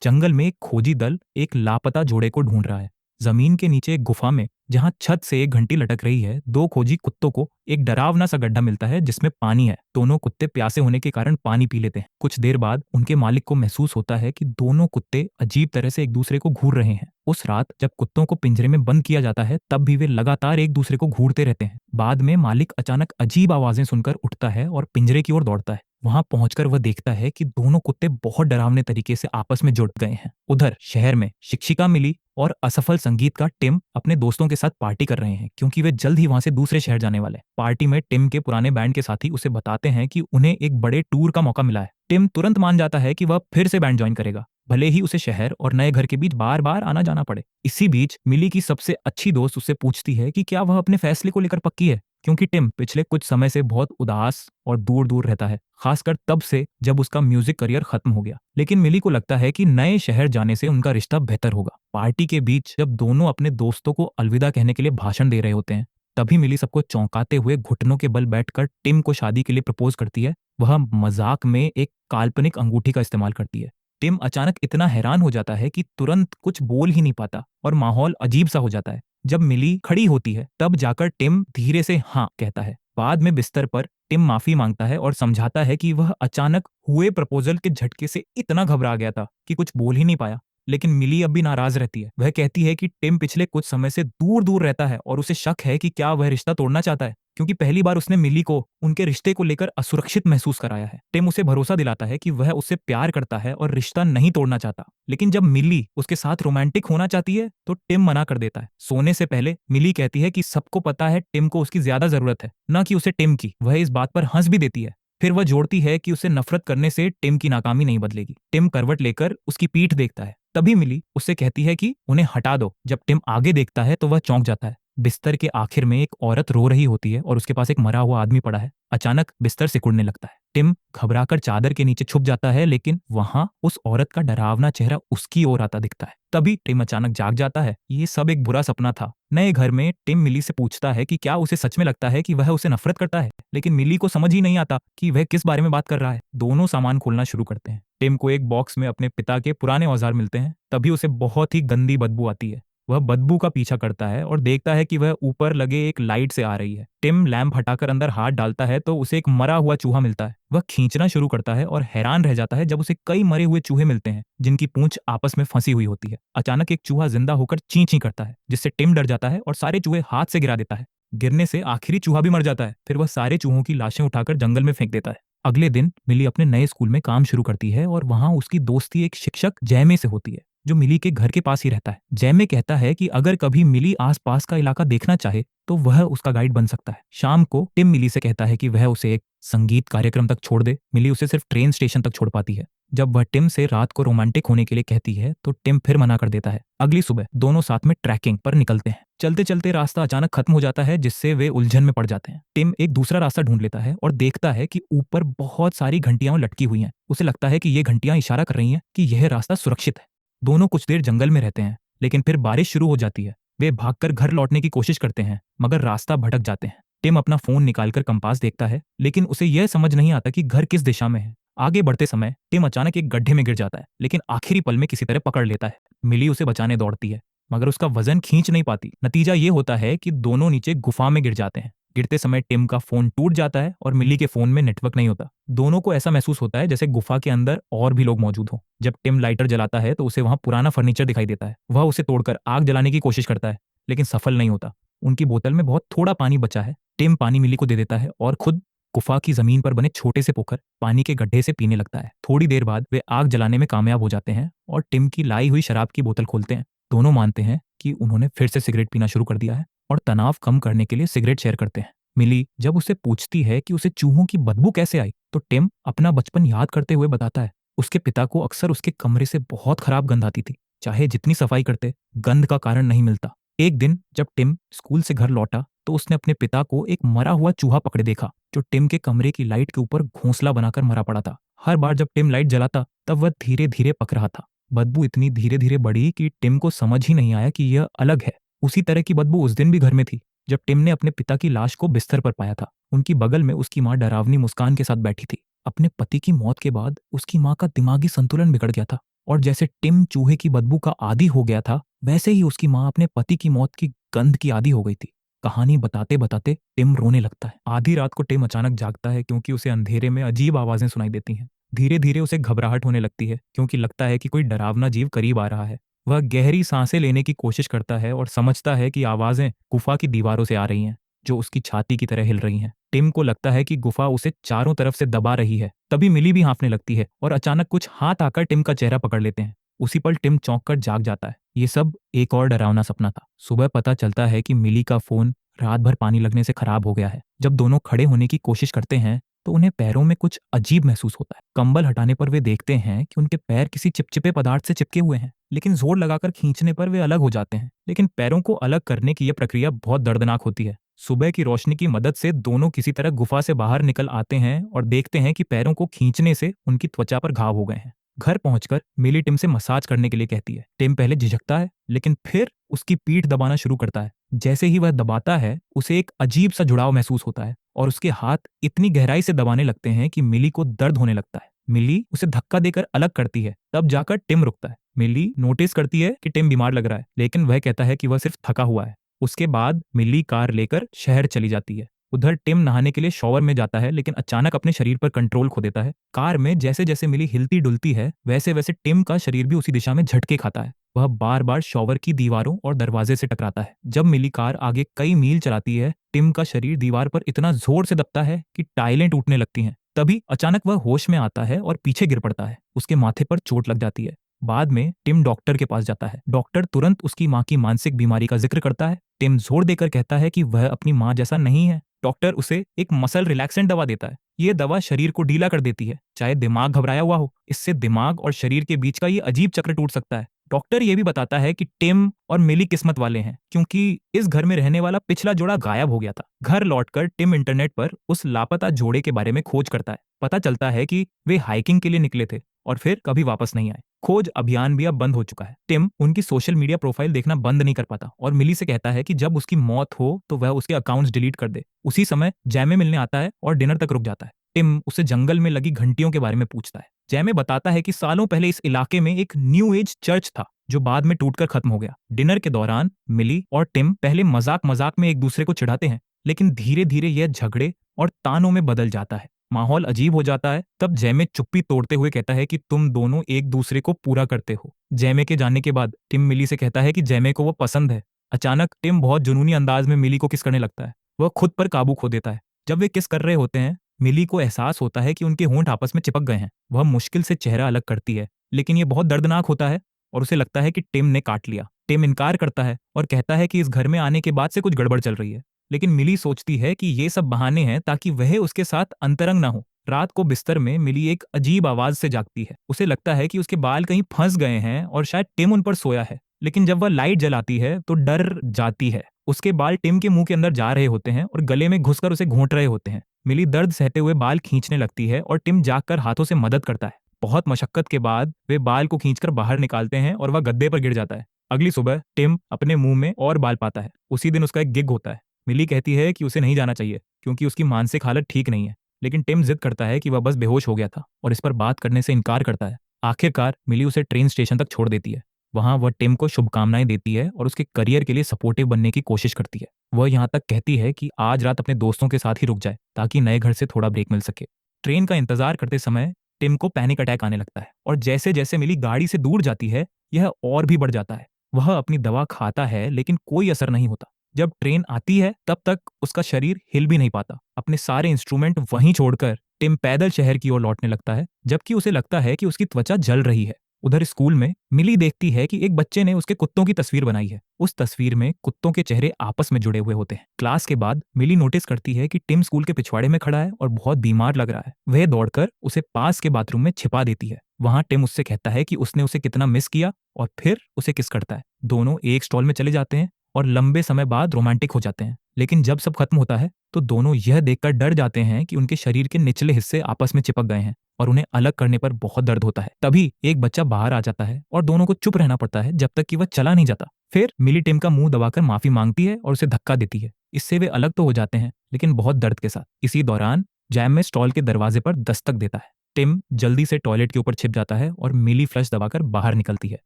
जंगल में एक खोजी दल एक लापता जोड़े को ढूंढ रहा है। जमीन के नीचे एक गुफा में जहां छत से एक घंटी लटक रही है, दो खोजी कुत्तों को एक डरावना सा गड्ढा मिलता है जिसमें पानी है। दोनों कुत्ते प्यासे होने के कारण पानी पी लेते हैं। कुछ देर बाद उनके मालिक को महसूस होता है कि दोनों कुत्ते अजीब तरह से एक दूसरे को घूर रहे हैं। उस रात जब कुत्तों को पिंजरे में बंद किया जाता है तब भी वे लगातार एक दूसरे को घूरते रहते हैं। बाद में मालिक अचानक अजीब आवाजें सुनकर उठता है और पिंजरे की ओर दौड़ता है। वहां पहुंचकर वह देखता है कि दोनों कुत्ते बहुत डरावने तरीके से आपस में जुड़ गए हैं। उधर शहर में शिक्षिका मिली और असफल संगीतकार टिम अपने दोस्तों के साथ पार्टी कर रहे हैं क्योंकि वे जल्द ही वहां से दूसरे शहर जाने वाले हैं। पार्टी में टिम के पुराने बैंड के साथी उसे बताते हैं कि उन्हें एक बड़े टूर का मौका मिला है। टिम तुरंत मान जाता है कि वह फिर से बैंड ज्वाइन करेगा, भले ही उसे शहर और नए घर के बीच बार बार आना जाना पड़े। इसी बीच मिली की सबसे अच्छी दोस्त उससे पूछती है कि क्या वह अपने फैसले को लेकर पक्की है, क्योंकि टिम पिछले कुछ समय से बहुत उदास और दूर दूर रहता है, खासकर तब से जब उसका म्यूजिक करियर खत्म हो गया। लेकिन मिली को लगता है कि नए शहर जाने से उनका रिश्ता बेहतर होगा। पार्टी के बीच जब दोनों अपने दोस्तों को अलविदा कहने के लिए भाषण दे रहे होते हैं, तभी मिली सबको चौंकाते हुए घुटनों के बल बैठकर टिम को शादी के लिए प्रपोज करती है। वह मजाक में एक काल्पनिक अंगूठी का इस्तेमाल करती है। टिम अचानक इतना हैरान हो जाता है कि तुरंत कुछ बोल ही नहीं पाता और माहौल अजीब सा हो जाता है। जब मिली खड़ी होती है तब जाकर टिम धीरे से हाँ कहता है। बाद में बिस्तर पर टिम माफी मांगता है और समझाता है कि वह अचानक हुए प्रपोजल के झटके से इतना घबरा गया था कि कुछ बोल ही नहीं पाया। लेकिन मिली अब भी नाराज रहती है। वह कहती है कि टिम पिछले कुछ समय से दूर दूर रहता है और उसे शक है कि क्या वह रिश्ता तोड़ना चाहता है, क्योंकि पहली बार उसने मिली को उनके रिश्ते को लेकर असुरक्षित महसूस कराया है। टिम उसे भरोसा दिलाता है कि वह उससे प्यार करता है और रिश्ता नहीं तोड़ना चाहता। लेकिन जब मिली उसके साथ रोमांटिक होना चाहती है तो टिम मना कर देता है। सोने से पहले मिली कहती है कि सबको पता है टिम को उसकी ज्यादा जरूरत है, न कि उसे टिम की। वह इस बात पर हंस भी देती है। फिर वह जोड़ती है कि उसे नफरत करने से टिम की नाकामी नहीं बदलेगी। टिम करवट लेकर उसकी पीठ देखता है। तभी मिली उससे कहती है कि उन्हें हटा दो। जब टिम आगे देखता है तो वह चौंक जाता है। बिस्तर के आखिर में एक औरत रो रही होती है और उसके पास एक मरा हुआ आदमी पड़ा है। अचानक बिस्तर सिकुड़ने लगता है। टिम घबराकर चादर के नीचे छुप जाता है, लेकिन वहां उस औरत का डरावना चेहरा उसकी ओर आता दिखता है। तभी टिम अचानक जाग जाता है। ये सब एक बुरा सपना था। नए घर में टिम मिली से पूछता है कि क्या उसे सच में लगता है कि वह उसे नफरत करता है, लेकिन मिली को समझ ही नहीं आता कि वह किस बारे में बात कर रहा है। दोनों सामान खोलना शुरू करते हैं। टिम को एक बॉक्स में अपने पिता के पुराने औजार मिलते हैं। तभी उसे बहुत ही गंदी बदबू आती है। वह बदबू का पीछा करता है और देखता है कि वह ऊपर लगे एक लाइट से आ रही है। टिम लैंप हटाकर अंदर हाथ डालता है तो उसे एक मरा हुआ चूहा मिलता है। वह खींचना शुरू करता है और हैरान रह जाता है जब उसे कई मरे हुए चूहे मिलते हैं जिनकी पूंछ आपस में फंसी हुई होती है। अचानक एक चूहा जिंदा होकर ची ची करता है, जिससे टिम डर जाता है और सारे चूहे हाथ से गिरा देता है। गिरने से आखिरी चूहा भी मर जाता है। फिर वह सारे चूहों की लाशें उठाकर जंगल में फेंक देता है। अगले दिन मिली अपने नए स्कूल में काम शुरू करती है और वहां उसकी दोस्ती एक शिक्षक जैमे से होती है जो मिली के घर के पास ही रहता है। जैमे कहता है कि अगर कभी मिली आसपास का इलाका देखना चाहे तो वह उसका गाइड बन सकता है। शाम को टिम मिली से कहता है कि वह उसे एक संगीत कार्यक्रम तक छोड़ दे। मिली उसे सिर्फ ट्रेन स्टेशन तक छोड़ पाती है। जब वह टिम से रात को रोमांटिक होने के लिए कहती है तो टिम फिर मना कर देता है। अगली सुबह दोनों साथ में ट्रैकिंग पर निकलते हैं। चलते चलते रास्ता अचानक खत्म हो जाता है, जिससे वे उलझन में पड़ जाते हैं। टिम एक दूसरा रास्ता ढूंढ लेता है और देखता है कि ऊपर बहुत सारी घंटियां लटकी हुई हैं। उसे लगता है कि ये घंटियां इशारा कर रही हैं कि यह रास्ता सुरक्षित है। दोनों कुछ देर जंगल में रहते हैं, लेकिन फिर बारिश शुरू हो जाती है। वे भागकर घर लौटने की कोशिश करते हैं, मगर रास्ता भटक जाते हैं। टिम अपना फोन निकालकर कंपास देखता है, लेकिन उसे यह समझ नहीं आता कि घर किस दिशा में है। आगे बढ़ते समय टिम अचानक एक गड्ढे में गिर जाता है, लेकिन आखिरी पल में किसी तरह पकड़ लेता है। मिली उसे बचाने दौड़ती है, मगर उसका वजन खींच नहीं पाती। नतीजा ये होता है कि दोनों नीचे गुफा में गिर जाते हैं। गिरते समय टिम का फोन टूट जाता है और मिली के फोन में नेटवर्क नहीं होता। दोनों को ऐसा महसूस होता है जैसे गुफा के अंदर और भी लोग मौजूद हों। जब टिम लाइटर जलाता है तो उसे वहां पुराना फर्नीचर दिखाई देता है। वह उसे तोड़कर आग जलाने की कोशिश करता है, लेकिन सफल नहीं होता। उनकी बोतल में बहुत थोड़ा पानी बचा है। टिम पानी मिली को दे देता है और खुद गुफा की जमीन पर बने छोटे से पोखर पानी के गड्ढे से पीने लगता है। थोड़ी देर बाद वे आग जलाने में कामयाब हो जाते हैं और टिम की लाई हुई शराब की बोतल खोलते हैं। दोनों मानते हैं कि उन्होंने फिर से सिगरेट पीना शुरू कर दिया है और तनाव कम करने के लिए सिगरेट शेयर करते हैं। मिली जब उसे पूछती है कि उसे चूहों की बदबू कैसे आई, तो टिम अपना बचपन याद करते हुए बताता है उसके पिता को अक्सर उसके कमरे से बहुत खराब गंध आती थी। चाहे जितनी सफाई करते, गंध का कारण नहीं मिलता। एक दिन जब टिम स्कूल से घर लौटा तो उसने अपने पिता को एक मरा हुआ चूहा पकड़े देखा, जो टिम के कमरे की लाइट के ऊपर घोंसला बनाकर मरा पड़ा था। हर बार जब टिम लाइट जलाता तब वह धीरे धीरे पक रहा था। बदबू इतनी धीरे धीरे बढ़ी कि टिम को समझ ही नहीं आया कि यह अलग है। उसी तरह की बदबू उस दिन भी घर में थी, जब टिम ने अपने पिता की लाश को बिस्तर पर पाया था। उनकी बगल में उसकी माँ डरावनी मुस्कान के साथ बैठी थी। अपने पति की मौत के बाद उसकी माँ का दिमागी संतुलन बिगड़ गया था। और जैसे टिम चूहे की बदबू का आदी हो गया था, वैसे ही उसकी माँ अपने पति की मौत की गंध की आदी हो गई थी। कहानी बताते बताते टिम रोने लगता है। आधी रात को टिम अचानक जागता है क्योंकि उसे अंधेरे में अजीब आवाजें सुनाई देती हैं। धीरे धीरे उसे घबराहट होने लगती है क्योंकि लगता है कि कोई डरावना जीव करीब आ रहा है। वह गहरी सांसें लेने की कोशिश करता है और समझता है कि आवाजें गुफा की दीवारों से आ रही हैं, जो उसकी छाती की तरह हिल रही हैं। टिम को लगता है कि गुफा उसे चारों तरफ से दबा रही है। तभी मिली भी हाँफने लगती है और अचानक कुछ हाथ आकर टिम का चेहरा पकड़ लेते हैं। उसी पल टिम चौंक कर जाग जाता है। ये सब एक और डरावना सपना था। सुबह पता चलता है कि मिली का फोन रात भर पानी लगने से खराब हो गया है। जब दोनों खड़े होने की कोशिश करते हैं तो उन्हें पैरों में कुछ अजीब महसूस होता है। कंबल हटाने पर वे देखते हैं कि उनके पैर किसी चिपचिपे पदार्थ से चिपके हुए हैं, लेकिन जोर लगाकर खींचने पर वे अलग हो जाते हैं। लेकिन पैरों को अलग करने की यह प्रक्रिया बहुत दर्दनाक होती है। सुबह की रोशनी की मदद से दोनों किसी तरह गुफा से बाहर निकल आते हैं और देखते हैं कि पैरों को खींचने से उनकी त्वचा पर घाव हो गए हैं। घर पहुंचकर मिली टिम से मसाज करने के लिए कहती है। टिम पहले झिझकता है, लेकिन फिर उसकी पीठ दबाना शुरू करता है। जैसे ही वह दबाता है, उसे एक अजीब सा जुड़ाव महसूस होता है और उसके हाथ इतनी गहराई से दबाने लगते हैं कि मिली को दर्द होने लगता है। मिली उसे धक्का देकर अलग करती है, तब जाकर टिम रुकता है। मिली नोटिस करती है कि टिम बीमार लग रहा है, लेकिन वह कहता है कि वह सिर्फ थका हुआ है। उसके बाद मिली कार लेकर शहर चली जाती है। उधर टिम नहाने के लिए शॉवर में जाता है, लेकिन अचानक अपने शरीर पर कंट्रोल खो देता है। कार में जैसे जैसे मिली हिलती डुलती है, वैसे वैसे टिम का शरीर भी उसी दिशा में झटके खाता है। वह बार बार शॉवर की दीवारों और दरवाजे से टकराता है। जब मिली कार आगे कई मील चलाती है, टिम का शरीर दीवार पर इतना जोर से दबता है कि टाइलें टूटने लगती हैं। तभी अचानक वह होश में आता है और पीछे गिर पड़ता है। उसके माथे पर चोट लग जाती है। बाद में टिम डॉक्टर के पास जाता है। डॉक्टर तुरंत उसकी माँ की मानसिक बीमारी का जिक्र करता है। टिम जोर देकर कहता है कि वह अपनी माँ जैसा नहीं है। डॉक्टर उसे एक मसल रिलैक्सेंट दवा देता है। ये दवा शरीर को ढीला कर देती है, चाहे दिमाग घबराया हुआ हो। इससे दिमाग और शरीर के बीच का ये अजीब चक्र टूट सकता है। डॉक्टर ये भी बताता है कि टिम और मिली किस्मत वाले हैं, क्योंकि इस घर में रहने वाला पिछला जोड़ा गायब हो गया था। घर लौटकर टिम इंटरनेट पर उस लापता जोड़े के बारे में खोज करता है। पता चलता है कि वे हाइकिंग के लिए निकले थे और फिर कभी वापस नहीं आए। खोज अभियान भी अब बंद हो चुका है। टिम उनकी सोशल मीडिया प्रोफाइल देखना बंद नहीं कर पाता और मिली से कहता है कि जब उसकी मौत हो तो वह उसके अकाउंट्स डिलीट कर दे। उसी समय जैमे मिलने आता है और डिनर तक रुक जाता है। टिम उसे जंगल में लगी घंटियों के बारे में पूछता है। जैमे बताता है कि सालों पहले इस इलाके में एक न्यू एज चर्च था, जो बाद में टूटकर खत्म हो गया। डिनर के दौरान मिली और टिम पहले मजाक मजाक में एक दूसरे को चिढ़ाते हैं, लेकिन धीरे धीरे यह झगड़े और तानों में बदल जाता है। माहौल अजीब हो जाता है। तब जैमे चुप्पी तोड़ते हुए कहता है कि तुम दोनों एक दूसरे को पूरा करते हो। जैमे के जाने के बाद टिम मिली से कहता है कि जैमे को वो पसंद है। अचानक टिम बहुत जुनूनी अंदाज में मिली को किस करने लगता है। वह खुद पर काबू खो देता है। जब वे किस कर रहे होते हैं, मिली को एहसास होता है कि उनके होंठ आपस में चिपक गए हैं। वह मुश्किल से चेहरा अलग करती है, लेकिन यह बहुत दर्दनाक होता है और उसे लगता है कि टिम ने काट लिया। टिम इनकार करता है और कहता है कि इस घर में आने के बाद से कुछ गड़बड़ चल रही है, लेकिन मिली सोचती है कि ये सब बहाने हैं ताकि वह उसके साथ अंतरंग ना हो। रात को बिस्तर में मिली एक अजीब आवाज से जागती है। उसे लगता है कि उसके बाल कहीं फंस गए हैं और शायद टिम उन पर सोया है, लेकिन जब वह लाइट जलाती है तो डर जाती है। उसके बाल टिम के मुंह के अंदर जा रहे होते हैं और गले में घुसकर उसे घोंट रहे होते हैं। मिली दर्द सहते हुए बाल खींचने लगती है और टिम जागकर हाथों से मदद करता है। बहुत मशक्कत के बाद वे बाल को खींचकर बाहर निकालते हैं और वह गद्दे पर गिर जाता है। अगली सुबह टिम अपने मुंह में और बाल पाता है। उसी दिन उसका एक गिग होता है। मिली कहती है कि उसे नहीं जाना चाहिए क्योंकि उसकी मानसिक हालत ठीक नहीं है, लेकिन टिम जिद करता है कि वह बस बेहोश हो गया था और इस पर बात करने से इनकार करता है। आखिरकार मिली उसे ट्रेन स्टेशन तक छोड़ देती है। वहां वह टिम को शुभकामनाएं देती है और उसके करियर के लिए सपोर्टिव बनने की कोशिश करती है। वह यहाँ तक कहती है कि आज रात अपने दोस्तों के साथ ही रुक जाए ताकि नए घर से थोड़ा ब्रेक मिल सके। ट्रेन का इंतजार करते समय टिम को पैनिक अटैक आने लगता है और जैसे जैसे मिली गाड़ी से दूर जाती है, यह और भी बढ़ जाता है। वह अपनी दवा खाता है, लेकिन कोई असर नहीं होता। जब ट्रेन आती है तब तक उसका शरीर हिल भी नहीं पाता। अपने सारे इंस्ट्रूमेंट वहीं छोड़कर टिम पैदल शहर की ओर लौटने लगता है, जबकि उसे लगता है कि उसकी त्वचा जल रही है। उधर स्कूल में मिली देखती है कि एक बच्चे ने उसके कुत्तों की तस्वीर बनाई है। उस तस्वीर में कुत्तों के चेहरे आपस में जुड़े हुए होते हैं। क्लास के बाद मिली नोटिस करती है कि टिम स्कूल के पिछवाड़े में खड़ा है और बहुत बीमार लग रहा है। वह दौड़कर उसे पास के बाथरूम में छिपा देती है। वहां टिम उससे कहता है कि उसने उसे कितना मिस किया और फिर उसे किस करता है। दोनों एक स्टॉल में चले जाते हैं और लंबे समय बाद रोमांटिक हो जाते हैं। लेकिन जब सब खत्म होता है तो दोनों यह देखकर डर जाते हैं कि उनके शरीर के निचले हिस्से आपस में चिपक गए हैं और उन्हें अलग करने पर बहुत दर्द होता है। तभी एक बच्चा बाहर आ जाता है और दोनों को चुप रहना पड़ता है जब तक कि वह चला नहीं जाता। फिर मिली टिम का मुंह दबाकर माफी मांगती है और उसे धक्का देती है। इससे वे अलग तो हो जाते हैं, लेकिन बहुत दर्द के साथ। इसी दौरान जैम में स्टॉल के दरवाजे पर दस्तक देता है। टिम जल्दी से टॉयलेट के ऊपर छिप जाता है और मिली फ्लश दबाकर बाहर निकलती है।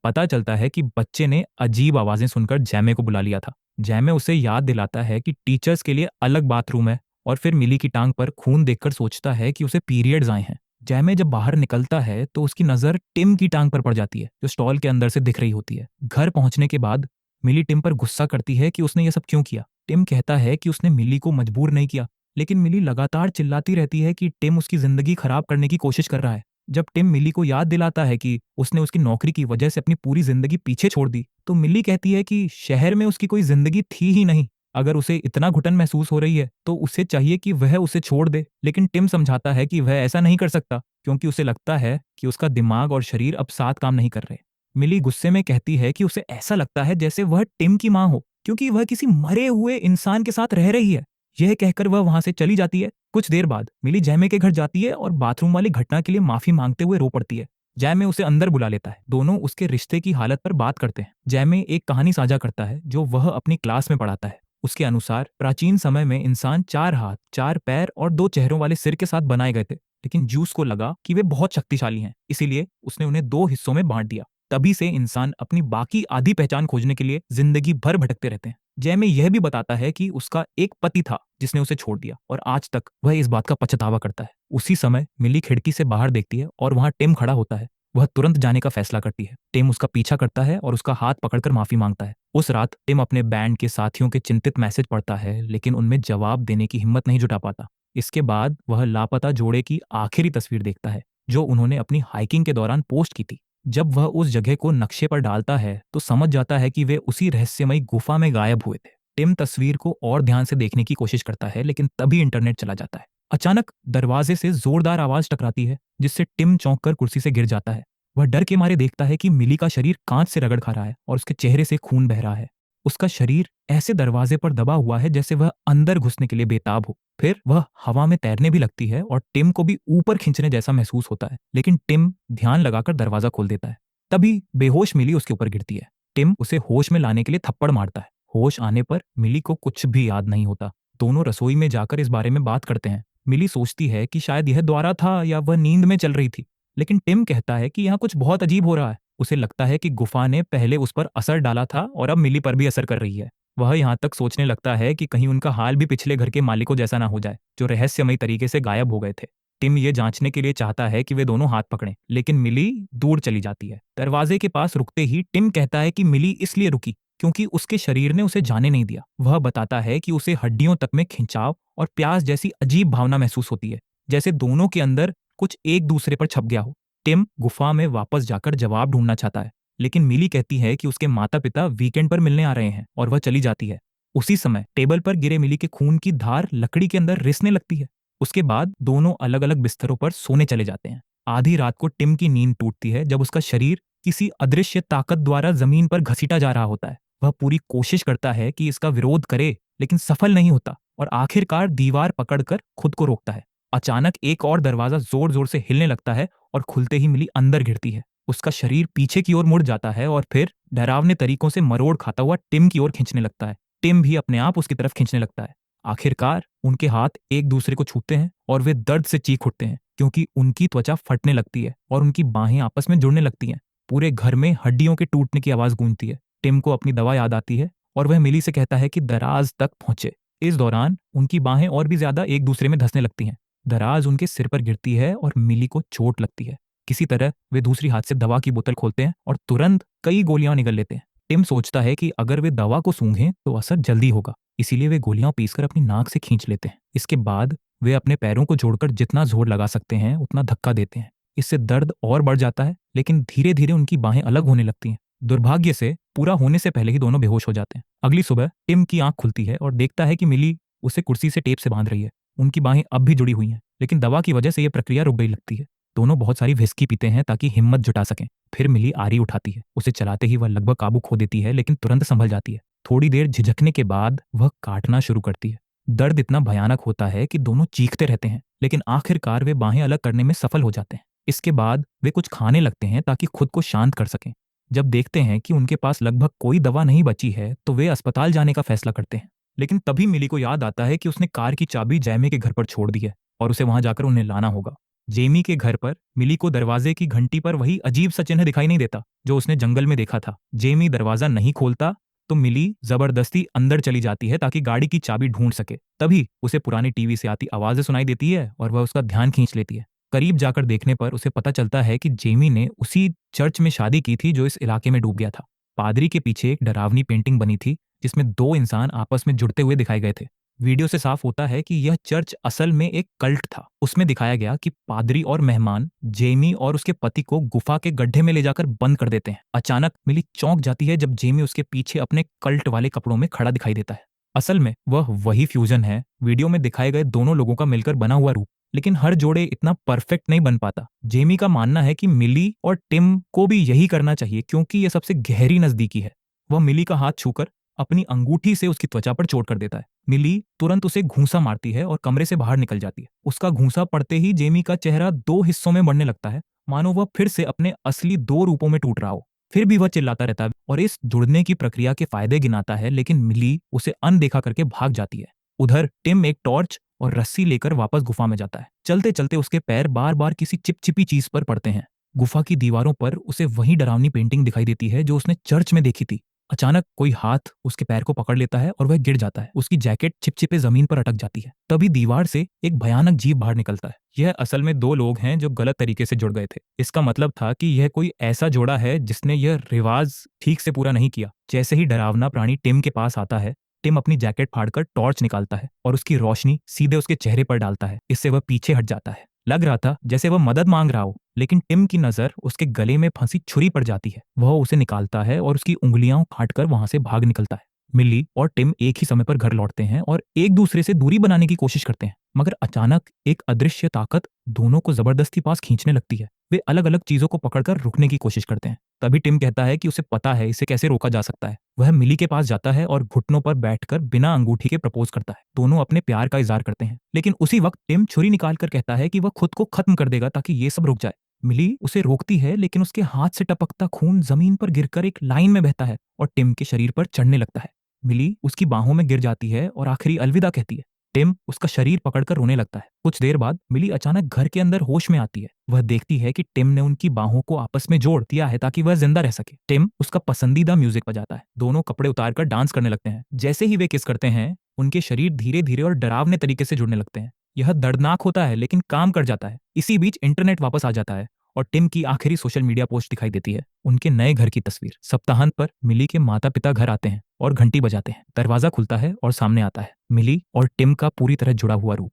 पता चलता है कि बच्चे ने अजीब आवाजें सुनकर जैमे को बुला लिया था। जैमे उसे याद दिलाता है कि टीचर्स के लिए अलग बाथरूम है और फिर मिली की टांग पर खून देखकर सोचता है कि उसे पीरियड्स आए हैं। जैमे जब बाहर निकलता है तो उसकी नजर टिम की टांग पर पड़ जाती है जो स्टॉल के अंदर से दिख रही होती है। घर पहुंचने के बाद मिली टिम पर गुस्सा करती है कि उसने यह सब क्यों किया। टिम कहता है कि उसने मिली को मजबूर नहीं किया, लेकिन मिली लगातार चिल्लाती रहती है कि टिम उसकी जिंदगी खराब करने की कोशिश कर रहा है। जब टिम मिली को याद दिलाता है कि उसने उसकी नौकरी की वजह से अपनी पूरी जिंदगी पीछे छोड़ दी, तो मिली कहती है कि शहर में उसकी कोई जिंदगी थी ही नहीं। अगर उसे इतना घुटन महसूस हो रही है तो उसे चाहिए कि वह उसे छोड़ दे, लेकिन टिम समझाता है कि वह ऐसा नहीं कर सकता क्योंकि उसे लगता है कि उसका दिमाग और शरीर अब साथ काम नहीं कर रहे। मिली गुस्से में कहती है कि उसे ऐसा लगता है जैसे वह टिम की माँ हो क्योंकि वह किसी मरे हुए इंसान के साथ रह रही है। यह कहकर वह वहां से चली जाती है। कुछ देर बाद मिली जैमे के घर जाती है और बाथरूम वाली घटना के लिए माफी मांगते हुए रो पड़ती है। जैमे उसे अंदर बुला लेता है। दोनों उसके रिश्ते की हालत पर बात करते हैं। जैमे एक कहानी साझा करता है जो वह अपनी क्लास में पढ़ाता है। उसके अनुसार प्राचीन समय में इंसान 4 हाथ, 4 पैर और 2 चेहरों वाले सिर के साथ बनाए गए थे, लेकिन जूस को लगा कि वे बहुत शक्तिशाली हैं, इसीलिए उसने उन्हें 2 हिस्सों में बांट दिया। तभी से इंसान अपनी बाकी आधी पहचान खोजने के लिए जिंदगी भर भटकते रहते हैं। जैमे यह भी बताता है कि उसका एक पति था जिसने उसे छोड़ दिया और आज तक वह इस बात का पछतावा करता है। उसी समय मिली खिड़की से बाहर देखती है और वहां टिम खड़ा होता है। वह तुरंत जाने का फैसला करती है। टिम उसका पीछा करता है और उसका हाथ पकड़कर माफी मांगता है। उस रात टिम अपने बैंड के साथियों के चिंतित मैसेज पढ़ता है, लेकिन उनमें जवाब देने की हिम्मत नहीं जुटा पाता। इसके बाद वह लापता जोड़े की आखिरी तस्वीर देखता है जो उन्होंने अपनी हाइकिंग के दौरान पोस्ट की थी। जब वह उस जगह को नक्शे पर डालता है तो समझ जाता है कि वे उसी रहस्यमयी गुफा में गायब हुए थे। टिम तस्वीर को और ध्यान से देखने की कोशिश करता है, लेकिन तभी इंटरनेट चला जाता है। अचानक दरवाजे से जोरदार आवाज टकराती है जिससे टिम चौंक कर कुर्सी से गिर जाता है। वह डर के मारे देखता है कि मिली का शरीर कांच से रगड़ खा रहा है और उसके चेहरे से खून बह रहा है। उसका शरीर ऐसे दरवाजे पर दबा हुआ है जैसे वह अंदर घुसने के लिए बेताब हो। फिर वह हवा में तैरने भी लगती है और टिम को भी ऊपर खींचने जैसा महसूस होता है, लेकिन टिम ध्यान लगाकर दरवाजा खोल देता है। तभी बेहोश मिली उसके ऊपर गिरती है। टिम उसे होश में लाने के लिए थप्पड़ मारता है। होश आने पर मिली को कुछ भी याद नहीं होता। दोनों रसोई में जाकर इस बारे में बात करते हैं। मिली सोचती है कि शायद यह द्वारा था या वह नींद में चल रही थी, लेकिन टिम कहता है कि यहाँ कुछ बहुत अजीब हो रहा है। उसे लगता है कि गुफा ने पहले उस पर असर डाला था और अब मिली पर भी असर कर रही है। वह यहाँ तक सोचने लगता है कि कहीं उनका हाल भी पिछले घर के मालिकों जैसा ना हो जाए जो रहस्यमयी तरीके से गायब हो गए थे। टिम ये जांचने के लिए चाहता है कि वे दोनों हाथ पकड़ें, लेकिन मिली दूर चली जाती है। दरवाजे के पास रुकते ही टिम कहता है कि मिली इसलिए रुकी क्योंकि उसके शरीर ने उसे जाने नहीं दिया। वह बताता है कि उसे हड्डियों तक में खिंचाव और प्यास जैसी अजीब भावना महसूस होती है, जैसे दोनों के अंदर कुछ एक दूसरे पर छप गया हो। टिम गुफा में वापस जाकर जवाब ढूंढना चाहता है, लेकिन मिली कहती है कि उसके माता पिता वीकेंड पर मिलने आ रहे हैं और वह चली जाती है। उसी समय टेबल पर गिरे मिली के खून की धार लकड़ी के अंदर रिसने लगती है। उसके बाद दोनों अलग अलग बिस्तरों पर सोने चले जाते हैं। आधी रात को टिम की नींद टूटती है जब उसका शरीर किसी अदृश्य ताकत द्वारा जमीन पर घसीटा जा रहा होता है। वह पूरी कोशिश करता है कि इसका विरोध करे, लेकिन सफल नहीं होता और आखिरकार दीवार पकड़कर खुद को रोकता है। अचानक एक और दरवाजा जोर जोर से हिलने लगता है और खुलते ही मिली अंदर गिरती है। उसका शरीर पीछे की ओर मुड़ जाता है और फिर डरावने तरीकों से मरोड़ खाता हुआ टिम की ओर खींचने लगता है। टिम भी अपने आप उसकी तरफ खींचने लगता है। आखिरकार उनके हाथ एक दूसरे को छूते हैं और वे दर्द से चीख उठते हैं क्योंकि उनकी त्वचा फटने लगती है और उनकी बाहें आपस में जुड़ने लगती हैं। पूरे घर में हड्डियों के टूटने की आवाज गूंजती है। टिम को अपनी दवा याद आती है और वह मिली से कहता है कि दराज तक पहुंचे। इस दौरान उनकी बाहें और भी ज्यादा एक दूसरे में धंसने लगती हैं। दराज उनके सिर पर गिरती है और मिली को चोट लगती है। किसी तरह वे दूसरी हाथ से दवा की बोतल खोलते हैं और तुरंत कई गोलियां निगल लेते हैं। टिम सोचता है कि अगर वे दवा को सूंघें तो असर जल्दी होगा, इसीलिए वे गोलियां पीसकर अपनी नाक से खींच लेते हैं। इसके बाद वे अपने पैरों को जोड़कर जितना जोर लगा सकते हैं उतना धक्का देते हैं। इससे दर्द और बढ़ जाता है, लेकिन धीरे धीरे उनकी बाहें अलग होने लगती हैं। दुर्भाग्य से पूरा होने से पहले ही दोनों बेहोश हो जाते हैं। अगली सुबह टिम की आंख खुलती है और देखता है कि मिली उसे कुर्सी से टेप से बांध रही है। उनकी बाहें अब भी जुड़ी हुई हैं, लेकिन दवा की वजह से यह प्रक्रिया रुक गई लगती है। दोनों बहुत सारी विस्की पीते हैं ताकि हिम्मत जुटा सकें। फिर मिली आरी उठाती है। उसे चलाते ही वह लगभग काबू खो देती है, लेकिन तुरंत संभल जाती है। थोड़ी देर झिझकने के बाद वह काटना शुरू करती है। दर्द इतना भयानक होता है कि दोनों चीखते रहते हैं, लेकिन आखिरकार वे बाहें अलग करने में सफल हो जाते हैं। इसके बाद वे कुछ खाने लगते हैं ताकि खुद को शांत कर सकें। जब देखते हैं कि उनके पास लगभग कोई दवा नहीं बची है तो वे अस्पताल जाने का फैसला करते हैं। लेकिन तभी मिली को याद आता है कि उसने कार की चाबी जैमे के घर पर छोड़ दी है और उसे वहां जाकर उन्हें लाना होगा। जेमी के घर पर मिली को दरवाजे की घंटी पर वही अजीब सा चिन्ह दिखाई नहीं देता जो उसने जंगल में देखा था। जेमी दरवाजा नहीं खोलता तो मिली जबरदस्ती अंदर चली जाती है ताकि गाड़ी की चाबी ढूंढ सके। तभी उसे पुरानी टीवी से आती आवाजें सुनाई देती है और वह उसका ध्यान खींच लेती है। करीब जाकर देखने पर उसे पता चलता है कि जेमी ने उसी चर्च में शादी की थी जो इस इलाके में डूब गया था। पादरी के पीछे एक डरावनी पेंटिंग बनी थी जिसमें दो इंसान आपस में जुड़ते हुए दिखाए गए थे। वीडियो से साफ होता है कि यह चर्च असल में एक कल्ट था। उसमें दिखाया गया कि पादरी और मेहमान जेमी और उसके पति को गुफा के गड्ढे में ले जाकर बंद कर देते हैं। अचानक मिली चौंक जाती है जब जेमी उसके पीछे अपने कल्ट वाले कपड़ों में खड़ा दिखाई देता है। असल में वह वही फ्यूजन है, वीडियो में दिखाए गए दोनों लोगों का मिलकर बना हुआ रूप। लेकिन हर जोड़े इतना परफेक्ट नहीं बन पाता। जेमी का मानना है कि मिली और टिम को भी यही करना चाहिए क्योंकि यह सबसे गहरी नजदीकी है। वह मिली का हाथ छूकर अपनी अंगूठी से उसकी त्वचा पर चोट कर देता है। मिली तुरंत उसे घूंसा मारती है और कमरे से बाहर निकल जाती है। उसका घूंसा पड़ते ही जेमी का चेहरा दो हिस्सों में बढ़ने लगता है, मानो वह फिर से अपने असली दो रूपों में टूट रहा हो। फिर भी वह चिल्लाता रहता है और इस जुड़ने की प्रक्रिया के फायदे गिनाता है, लेकिन मिली उसे अनदेखा करके भाग जाती है। उधर टिम एक टॉर्च और रस्सी लेकर वापस गुफा में जाता है। चलते चलते उसके पैर बार बार किसी चिपचिपी चीज पर पड़ते हैं। गुफा की दीवारों पर उसे वही डरावनी पेंटिंग दिखाई देती है जो उसने चर्च में देखी थी। अचानक कोई हाथ उसके पैर को पकड़ लेता है और वह गिर जाता है। उसकी जैकेट चिपचिपे जमीन पर अटक जाती है। तभी दीवार से एक भयानक जीव बाहर निकलता है। यह असल में दो लोग हैं जो गलत तरीके से जुड़ गए थे। इसका मतलब था कि यह कोई ऐसा जोड़ा है जिसने यह रिवाज ठीक से पूरा नहीं किया। जैसे ही डरावना प्राणी टिम के पास आता है, टिम अपनी जैकेट फाड़कर टॉर्च निकालता है और उसकी रोशनी सीधे उसके चेहरे पर डालता है। इससे वह पीछे हट जाता है। लग रहा था जैसे वह मदद मांग रहा हो, लेकिन टिम की नजर उसके गले में फंसी छुरी पर जाती है। वह उसे निकालता है और उसकी उंगलियां काटकर वहां से भाग निकलता है। मिली और टिम एक ही समय पर घर लौटते हैं और एक दूसरे से दूरी बनाने की कोशिश करते हैं, मगर अचानक एक अदृश्य ताकत दोनों को जबरदस्ती पास खींचने लगती है। वे अलग अलग चीजों को पकड़कर रुकने की कोशिश करते हैं। तभी टिम कहता है कि उसे पता है इसे कैसे रोका जा सकता है। वह मिली के पास जाता है और घुटनों पर बैठकर बिना अंगूठी के प्रपोज करता है। दोनों अपने प्यार का इजहार करते हैं, लेकिन उसी वक्त टिम छुरी निकाल कर कहता है कि वह खुद को खत्म कर देगा ताकि ये सब रुक जाए। मिली उसे रोकती है, लेकिन उसके हाथ से टपकता खून जमीन पर गिरकर एक लाइन में बहता है और टिम के शरीर पर चढ़ने लगता है। मिली उसकी बाहों में गिर जाती है और आखिरी अलविदा कहती है। टिम उसका शरीर पकड़कर रोने लगता है। कुछ देर बाद मिली अचानक घर के अंदर होश में आती है। वह देखती है कि टिम ने उनकी बाहों को आपस में जोड़ दिया है ताकि वह जिंदा रह सके। टिम उसका पसंदीदा म्यूजिक बजाता है। दोनों कपड़े उतारकर डांस करने लगते हैं। जैसे ही वे किस करते हैं, उनके शरीर धीरे धीरे और डरावने तरीके से जुड़ने लगते हैं। यह दर्दनाक होता है, लेकिन काम कर जाता है। इसी बीच इंटरनेट वापस आ जाता है और टिम की आखिरी सोशल मीडिया पोस्ट दिखाई देती है। उनके नए घर की तस्वीर। सप्ताहांत पर मिली के माता पिता घर आते हैं और घंटी बजाते हैं। दरवाजा खुलता है और सामने आता है मिली और टिम का पूरी तरह जुड़ा हुआ रूप।